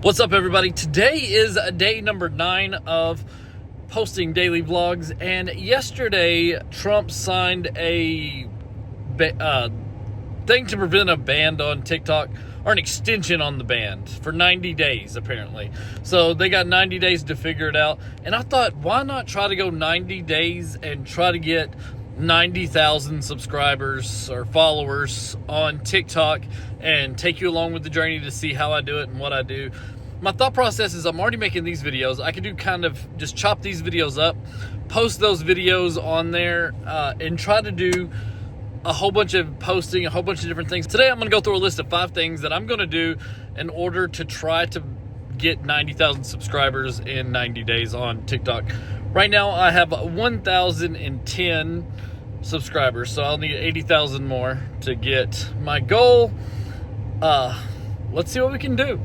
What's up, everybody? Today is day number 9 of posting daily vlogs, and yesterday Trump signed a thing to prevent a ban on TikTok, or an extension on the ban for 90 days apparently. So they got 90 days to figure it out, and I thought, why not try to go 90 days and try to get 90,000 subscribers or followers on TikTok and take you along with the journey to see how I do it and what I do. My thought process is, I'm already making these videos. I could do kind of just chop these videos up, post those videos on there, and try to do a whole bunch of posting, a whole bunch of different things. Today I'm gonna go through a list of 5 things that I'm gonna do in order to try to get 90,000 subscribers in 90 days on TikTok. Right now I have 1,010 subscribers, so I'll need 80,000 more to get my goal. Let's see what we can do.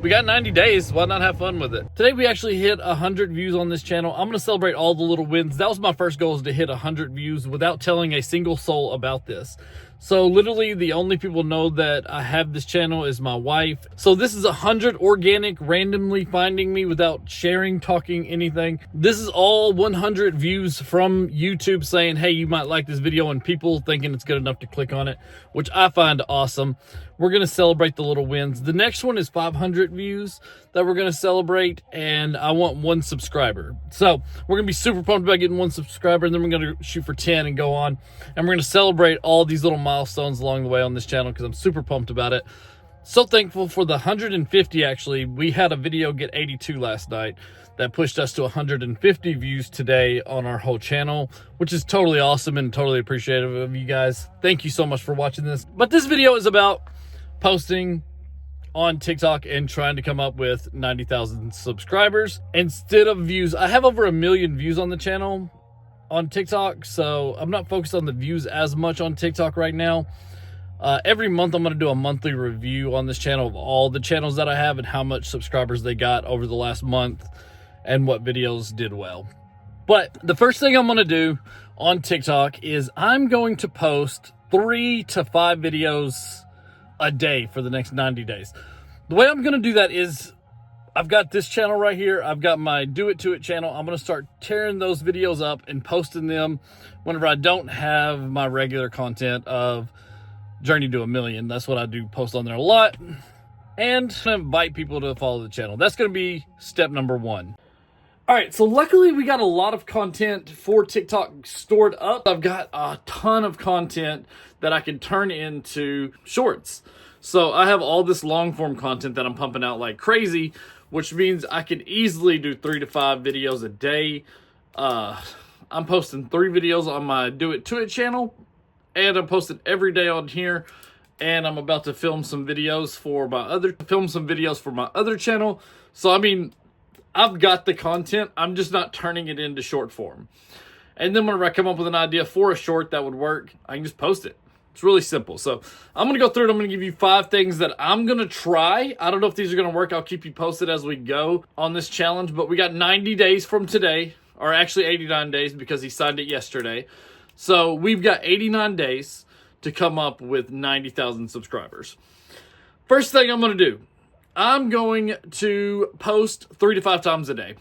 We got 90 days, why not have fun with it? Today we actually hit 100 views on this channel. I'm gonna celebrate all the little wins. That was my first goal, is to hit 100 views without telling a single soul about this. So literally the only people know that I have this channel is my wife. So this is 100 organic, randomly finding me without sharing, talking, anything. This is all 100 views from YouTube saying, hey, you might like this video, and people thinking it's good enough to click on it, which I find awesome. We're gonna celebrate the little wins. The next one is 500 views that we're gonna celebrate, and I want 1 subscriber. So we're gonna be super pumped about getting 1 subscriber, and then we're gonna shoot for 10 and go on. And we're gonna celebrate all these little milestones along the way on this channel, because I'm super pumped about it. So thankful for the 150. Actually, we had a video get 82 last night that pushed us to 150 views today on our whole channel, which is totally awesome and totally appreciative of you guys. Thank you so much for watching this. But this video is about posting on TikTok and trying to come up with 90,000 subscribers instead of views. I have over 1 million views on the channel on TikTok, so I'm not focused on the views as much on TikTok right now. Every month I'm going to do a monthly review on this channel of all the channels that I have and how much subscribers they got over the last month and what videos did well. But the first thing I'm going to do on TikTok is I'm going to post 3 to 5 videos a day for the next 90 days. The way I'm going to do that is, I've got this channel right here. I've got my Do It To It channel. I'm going to start tearing those videos up and posting them whenever I don't have my regular content of Journey to a Million. That's what I do, post on there a lot. And invite people to follow the channel. That's going to be step number 1. All right, so luckily we got a lot of content for TikTok stored up. I've got a ton of content that I can turn into shorts. So I have all this long form content that I'm pumping out like crazy, which means I can easily do 3 to 5 videos a day. I'm posting 3 videos on my Do It To It channel, and I'm posting every day on here. And I'm about to film some videos for my other channel. So I mean, I've got the content, I'm just not turning it into short form. And then whenever I come up with an idea for a short that would work, I can just post it. It's really simple. So I'm going to go through it. I'm going to give you 5 things that I'm going to try. I don't know if these are going to work. I'll keep you posted as we go on this challenge. But we got 90 days from today, or actually 89 days because he signed it yesterday. So we've got 89 days to come up with 90,000 subscribers. First thing I'm going to do, I'm going to post 3 to 5 times a day.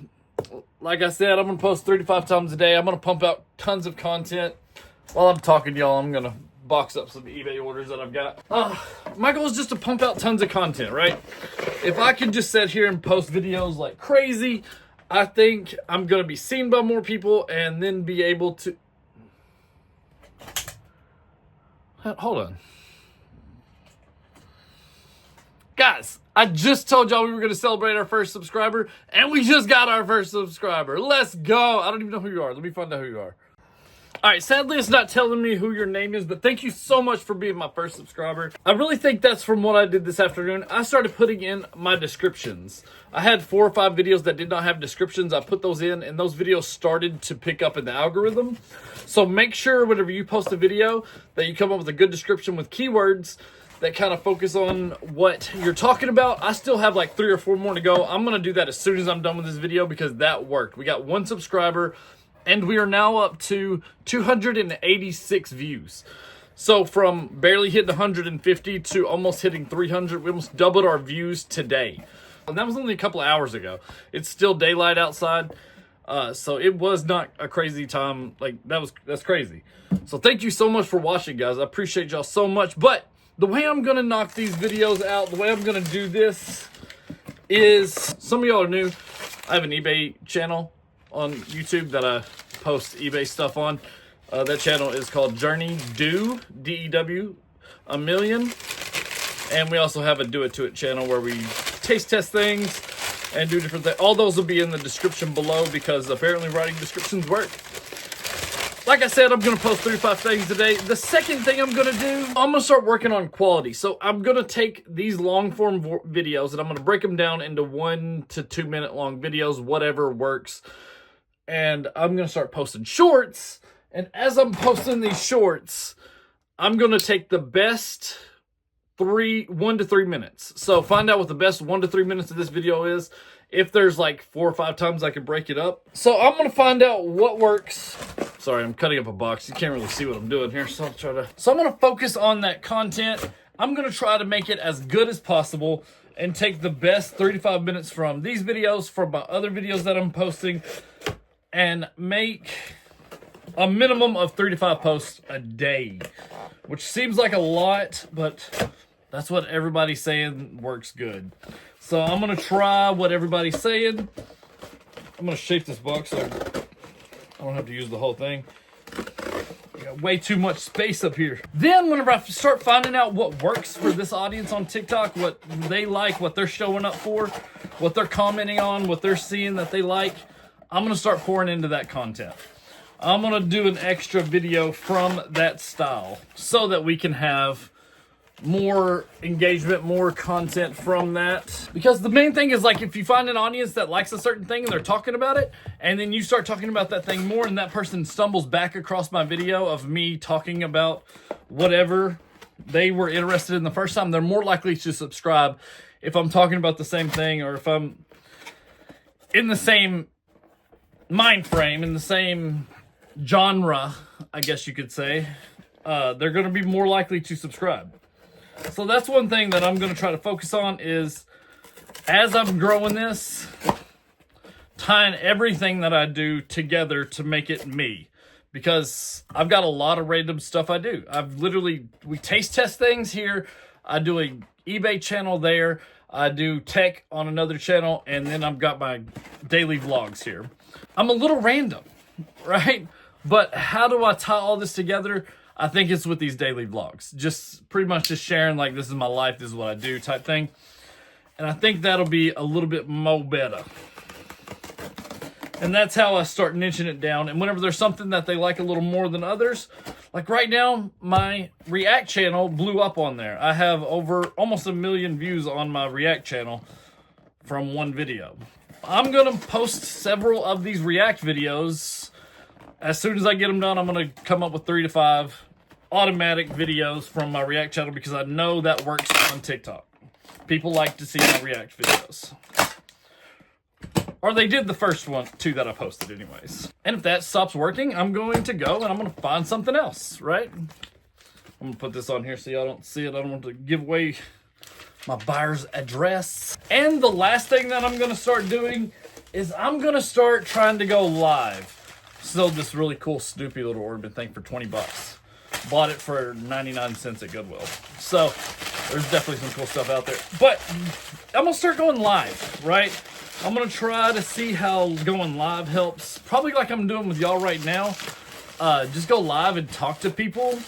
Like I said, I'm going to post 3 to 5 times a day. I'm going to pump out tons of content. While I'm talking to y'all, I'm going to box up some eBay orders that I've got. My goal is just to pump out tons of content, right? If I can just sit here and post videos like crazy, I think I'm going to be seen by more people and then be able to... Hold on. Guys, I just told y'all we were going to celebrate our first subscriber, and we just got our first subscriber. Let's go. I don't even know who you are. Let me find out who you are. All right, sadly, it's not telling me who your name is, but thank you so much for being my first subscriber. I really think that's from what I did this afternoon. I started putting in my descriptions. I had 4 or 5 videos that did not have descriptions. I put those in, and those videos started to pick up in the algorithm. So make sure whenever you post a video that you come up with a good description with keywords that kind of focus on what you're talking about. I still have like 3 or 4 more to go. I'm going to do that as soon as I'm done with this video because that worked. We got 1 subscriber. And we are now up to 286 views. So from barely hitting 150 to almost hitting 300, we almost doubled our views today. And that was only a couple of hours ago. It's still daylight outside. So it was not a crazy time. Like, that's crazy. So thank you so much for watching, guys. I appreciate y'all so much. But the way I'm going to knock these videos out, the way I'm going to do this is, some of y'all are new. I have an eBay channel on YouTube that I post eBay stuff on. That channel is called Journey Do, D-E-W, a million. And we also have a Do It To It channel where we taste test things and do different things. All those will be in the description below because apparently writing descriptions work. Like I said, I'm going to post 35 things today. The second thing I'm going to do, I'm going to start working on quality. So I'm going to take these long form videos and I'm going to break them down into 1 to 2 minute long videos, whatever works. And I'm going to start posting shorts. And as I'm posting these shorts, I'm going to take the best 1 to 3 minutes. So find out what the best 1 to 3 minutes of this video is. If there's like 4 or 5 times I could break it up. So I'm going to find out what works. Sorry, I'm cutting up a box. You can't really see what I'm doing here. So I'm going to focus on that content. I'm going to try to make it as good as possible and take the best 35 minutes from these videos, from my other videos that I'm posting, and make a minimum of 35 posts a day, which seems like a lot, but that's what everybody's saying works good. So I'm going to try what everybody's saying. I'm going to shape this box so I don't have to use the whole thing. I got way too much space up here. Then whenever I start finding out what works for this audience on TikTok, what they like, what they're showing up for, what they're commenting on, what they're seeing that they like, I'm going to start pouring into that content. I'm going to do an extra video from that style so that we can have more engagement, more content from that. Because the main thing is, like, if you find an audience that likes a certain thing and they're talking about it, and then you start talking about that thing more and that person stumbles back across my video of me talking about whatever they were interested in the first time, they're more likely to subscribe if I'm talking about the same thing, or if I'm in the same mind frame, in the same genre, I guess you could say. They're going to be more likely to subscribe. So that's one thing that I'm going to try to focus on, is as I'm growing this, tying everything that I do together to make it me. Because I've got a lot of random stuff I do. We taste test things here. I do a eBay channel there. I do tech on another channel. And then I've got my daily vlogs here. I'm a little random, right? But how do I tie all this together? I think it's with these daily vlogs. Just pretty much just sharing, like, this is my life, this is what I do type thing. And I think that'll be a little bit more better. And that's how I start niching it down. And whenever there's something that they like a little more than others, like right now, my React channel blew up on there. I have over almost 1 million views on my React channel from one video. I'm going to post several of these React videos. As soon as I get them done, I'm going to come up with 3 to 5 automatic videos from my React channel, because I know that works on TikTok. People like to see my React videos. Or they did the first 2 that I posted anyways. And if that stops working, I'm going to go and I'm going to find something else, right? I'm going to put this on here so y'all don't see it. I don't want to give away my buyer's address. And the last thing that I'm going to start doing is I'm going to start trying to go live. Sold this really cool Snoopy little ornament thing for 20 bucks. Bought it for 99 cents at Goodwill. So there's definitely some cool stuff out there. But I'm going to start going live, right? I'm going to try to see how going live helps. Probably like I'm doing with y'all right now. Just go live and talk to people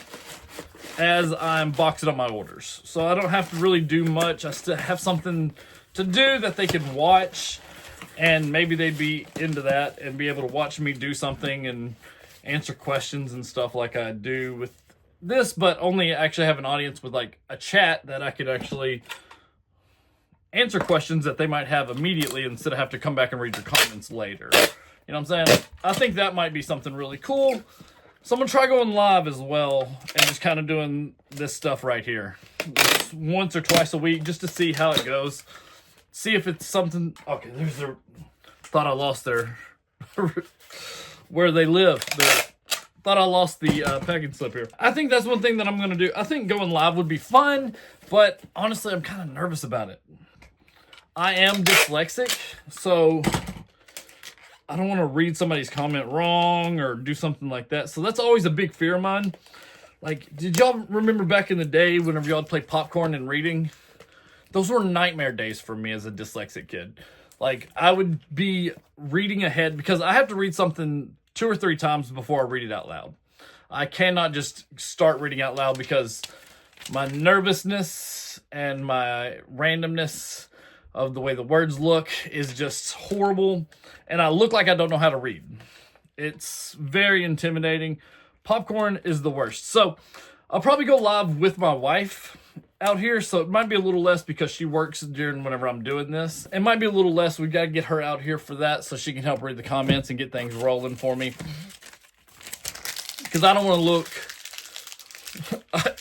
as I'm boxing up my orders. So I don't have to really do much. I still have something to do that they can watch. And maybe they'd be into that and be able to watch me do something and answer questions and stuff like I do with this, but only actually have an audience with like a chat that I could actually answer questions that they might have immediately instead of have to come back and read your comments later. You know what I'm saying? I think that might be something really cool. So I'm going to try going live as well and just kind of doing this stuff right here. Just once or twice a week just to see how it goes. See if it's something... Okay, there's their... Thought I lost their... where they live. Thought I lost the packing slip here. I think that's one thing that I'm going to do. I think going live would be fun, but honestly, I'm kind of nervous about it. I am dyslexic, so I don't want to read somebody's comment wrong or do something like that. So that's always a big fear of mine. Like, did y'all remember back in the day whenever y'all play popcorn and reading? Those were nightmare days for me as a dyslexic kid. Like, I would be reading ahead because I have to read something 2 or 3 times before I read it out loud. I cannot just start reading out loud because my nervousness and my randomness of the way the words look is just horrible. And I look like I don't know how to read. It's very intimidating. Popcorn is the worst. So I'll probably go live with my wife out here. So it might be a little less because she works during whenever I'm doing this. It might be a little less. We've got to get her out here for that so she can help read the comments and get things rolling for me. Because I don't want to look...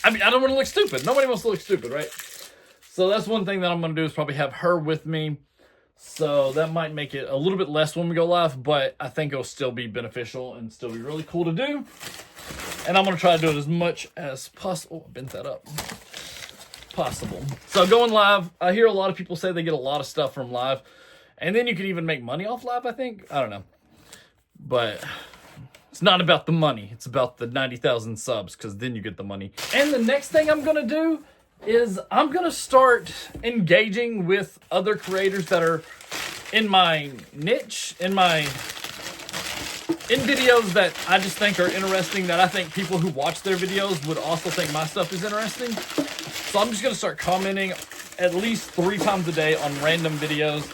I don't want to look stupid. Nobody wants to look stupid, right? So that's one thing that I'm going to do is probably have her with me. So that might make it a little bit less when we go live, but I think it'll still be beneficial and still be really cool to do. And I'm going to try to do it as much as possible. I bent that up. Possible. So going live, I hear a lot of people say they get a lot of stuff from live. And then you can even make money off live, I think. I don't know. But it's not about the money. It's about the 90,000 subs, because then you get the money. And the next thing I'm going to do is I'm going to start engaging with other creators that are in my niche, in videos that I just think are interesting, that I think people who watch their videos would also think my stuff is interesting. So I'm just going to start commenting at least 3 times a day on random videos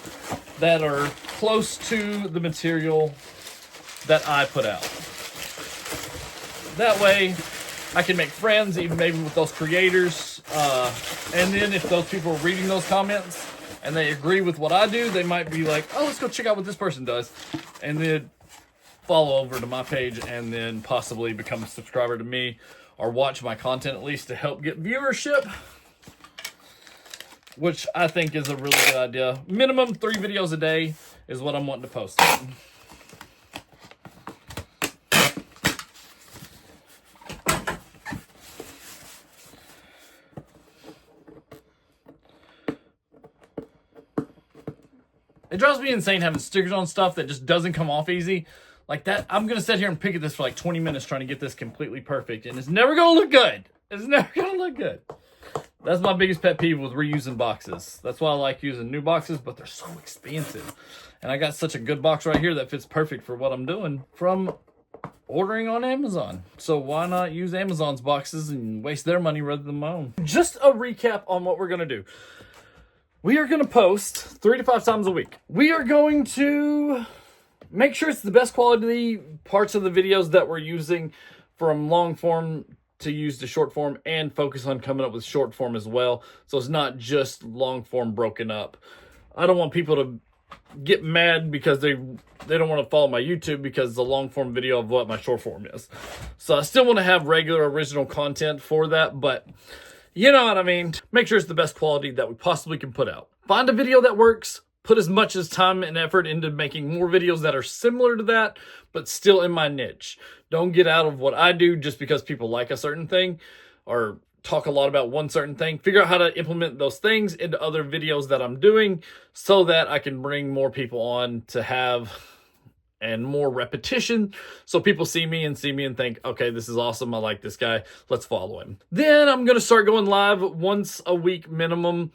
that are close to the material that I put out. That way I can make friends, even maybe with those creators. And then if those people are reading those comments and they agree with what I do, they might be like, oh, let's go check out what this person does. And then follow over to my page and then possibly become a subscriber to me or watch my content at least to help get viewership, which I think is a really good idea. Minimum 3 videos a day is what I'm wanting to post. It drives me insane having stickers on stuff that just doesn't come off easy. Like that, I'm going to sit here and pick at this for like 20 minutes trying to get this completely perfect. And it's never going to look good. It's never going to look good. That's my biggest pet peeve with reusing boxes. That's why I like using new boxes, but they're so expensive. And I got such a good box right here that fits perfect for what I'm doing from ordering on Amazon. So why not use Amazon's boxes and waste their money rather than my own? Just a recap on what we're going to do. We are going to post 3 to 5 times a week. We are going to make sure it's the best quality parts of the videos that we're using, from long form to use to short form, and focus on coming up with short form as well. So it's not just long form broken up. I don't want people to get mad because they don't want to follow my YouTube because it's a long form video of what my short form is. So I still want to have regular original content for that, but you know what I mean. Make sure it's the best quality that we possibly can put out. Find a video that works. Put as much as time and effort into making more videos that are similar to that, but still in my niche. Don't get out of what I do just because people like a certain thing or talk a lot about one certain thing. Figure out how to implement those things into other videos that I'm doing so that I can bring more people on to have and more repetition, so people see me and think, okay, this is awesome, I like this guy, let's follow him. Then I'm gonna start going live once a week minimum,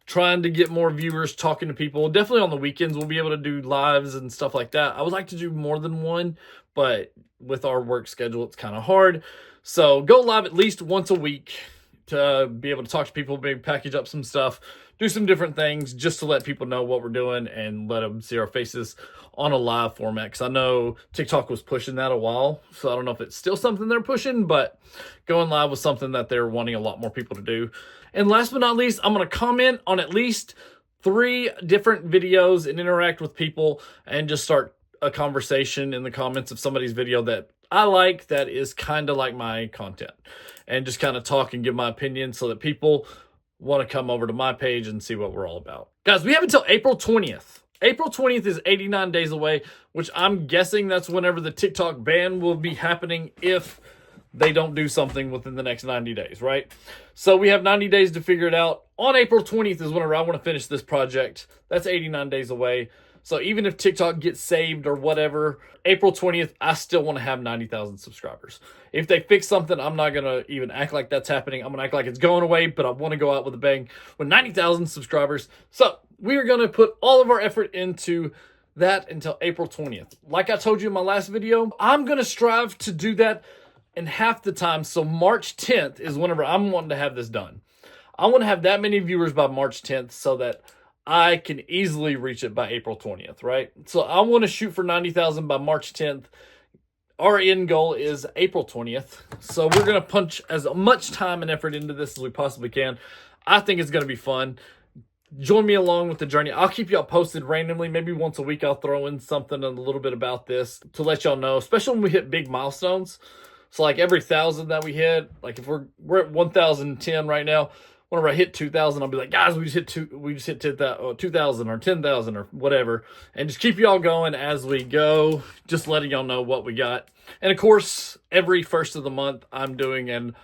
trying to get more viewers, talking to people. Definitely on the weekends we'll be able to do lives and stuff like that. I would like to do more than one, but with our work schedule it's kind of hard. So go live at least once a week to be able to talk to people, maybe package up some stuff, do some different things just to let people know what we're doing and let them see our faces on a live format. Because I know TikTok was pushing that a while, so I don't know if it's still something they're pushing, but going live was something that they're wanting a lot more people to do. And last but not least, I'm going to comment on at least 3 different videos and interact with people and just start a conversation in the comments of somebody's video that I like, that is kind of like my content, and just kind of talk and give my opinion so that people want to come over to my page and see what we're all about. Guys, we have until April 20th. April 20th is 89 days away, which I'm guessing that's whenever the TikTok ban will be happening if they don't do something within the next 90 days, right? So we have 90 days to figure it out. On April 20th is whenever I want to finish this project. That's 89 days away. So even if TikTok gets saved or whatever, April 20th, I still want to have 90,000 subscribers. If they fix something, I'm not going to even act like that's happening. I'm going to act like it's going away, but I want to go out with a bang with 90,000 subscribers. So we are going to put all of our effort into that until April 20th. Like I told you in my last video, I'm going to strive to do that in half the time. So March 10th is whenever I'm wanting to have this done. I want to have that many viewers by March 10th so that I can easily reach it by April 20th, right? So I want to shoot for 90,000 by March 10th. Our end goal is April 20th. So we're going to punch as much time and effort into this as we possibly can. I think it's going to be fun. Join me along with the journey. I'll keep y'all posted randomly. Maybe once a week I'll throw in something a little bit about this to let y'all know, especially when we hit big milestones. So like every 1,000 that we hit, like if we're at 1,010 right now, whenever I hit 2,000, I'll be like, guys, we just hit 2,000 or 10,000 or whatever, and just keep y'all going as we go, just letting y'all know what we got. And of course, every first of the month, I'm doing an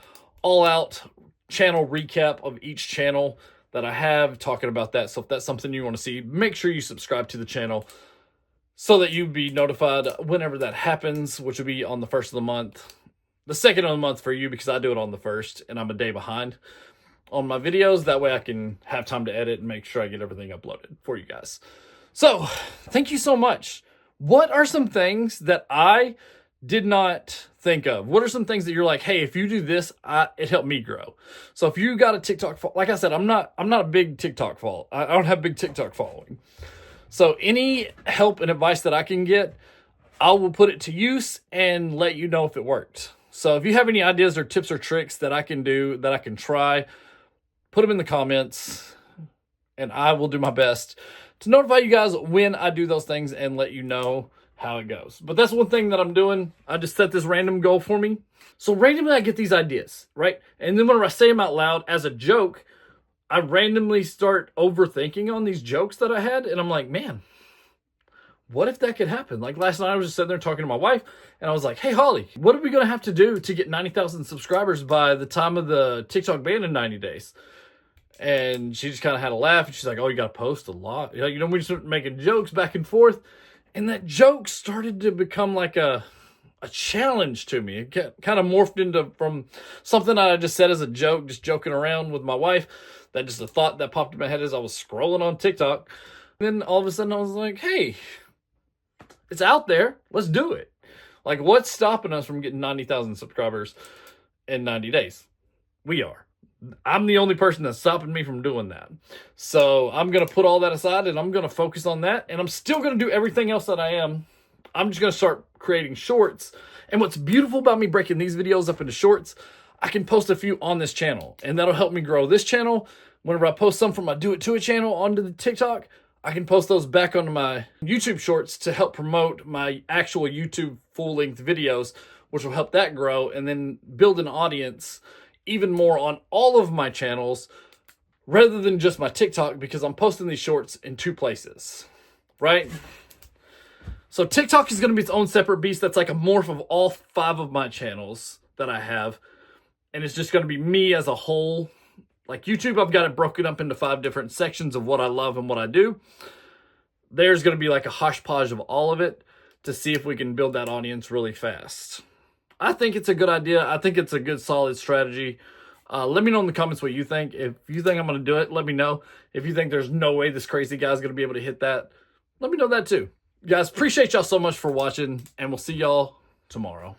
all-out channel recap of each channel that I have, talking about that. So if that's something you want to see, make sure you subscribe to the channel so that you'll be notified whenever that happens, which will be on the first of the month. The second of the month for you, because I do it on the first, and I'm a day behind on my videos. That way I can have time to edit and make sure I get everything uploaded for you guys. So thank you so much. What are some things that I did not think of? What are some things that you're like, hey, if you do this, it helped me grow? So if you got a TikTok, like I said, I'm not a big TikTok follower. I don't have a big TikTok following. So any help and advice that I can get, I will put it to use and let you know if it worked. So if you have any ideas or tips or tricks that I can do, that I can try, put them in the comments, and I will do my best to notify you guys when I do those things and let you know how it goes. But that's one thing that I'm doing. I just set this random goal for me. So randomly I get these ideas, right? And then whenever I say them out loud as a joke, I randomly start overthinking on these jokes that I had. And I'm like, man, what if that could happen? Like last night I was just sitting there talking to my wife, and I was like, hey, Holly, what are we going to have to do to get 90,000 subscribers by the time of the TikTok ban in 90 days? And she just kind of had a laugh, and she's like, oh, you got to post a lot. You know, we just started making jokes back and forth. And that joke started to become like a challenge to me. It kind of morphed into from something I just said as a joke, just joking around with my wife. That just a thought that popped in my head as I was scrolling on TikTok. And then all of a sudden I was like, hey, it's out there. Let's do it. Like, what's stopping us from getting 90,000 subscribers in 90 days? We are. I'm the only person that's stopping me from doing that. So I'm going to put all that aside and I'm going to focus on that. And I'm still going to do everything else that I am. I'm just going to start creating shorts. And what's beautiful about me breaking these videos up into shorts, I can post a few on this channel. And that'll help me grow this channel. Whenever I post some from my Do It To It channel onto the TikTok, I can post those back onto my YouTube shorts to help promote my actual YouTube full-length videos, which will help that grow and then build an audience even more on all of my channels rather than just my TikTok, because I'm posting these shorts in 2 places, right? So TikTok is going to be its own separate beast. That's like a morph of all 5 of my channels that I have. And it's just going to be me as a whole. Like YouTube, I've got it broken up into 5 different sections of what I love and what I do. There's going to be like a hodgepodge of all of it to see if we can build that audience really fast. I think it's a good idea. I think it's a good, solid strategy. Let me know in the comments what you think. If you think I'm going to do it, let me know. If you think there's no way this crazy guy's going to be able to hit that, let me know that too. Guys, appreciate y'all so much for watching, and we'll see y'all tomorrow.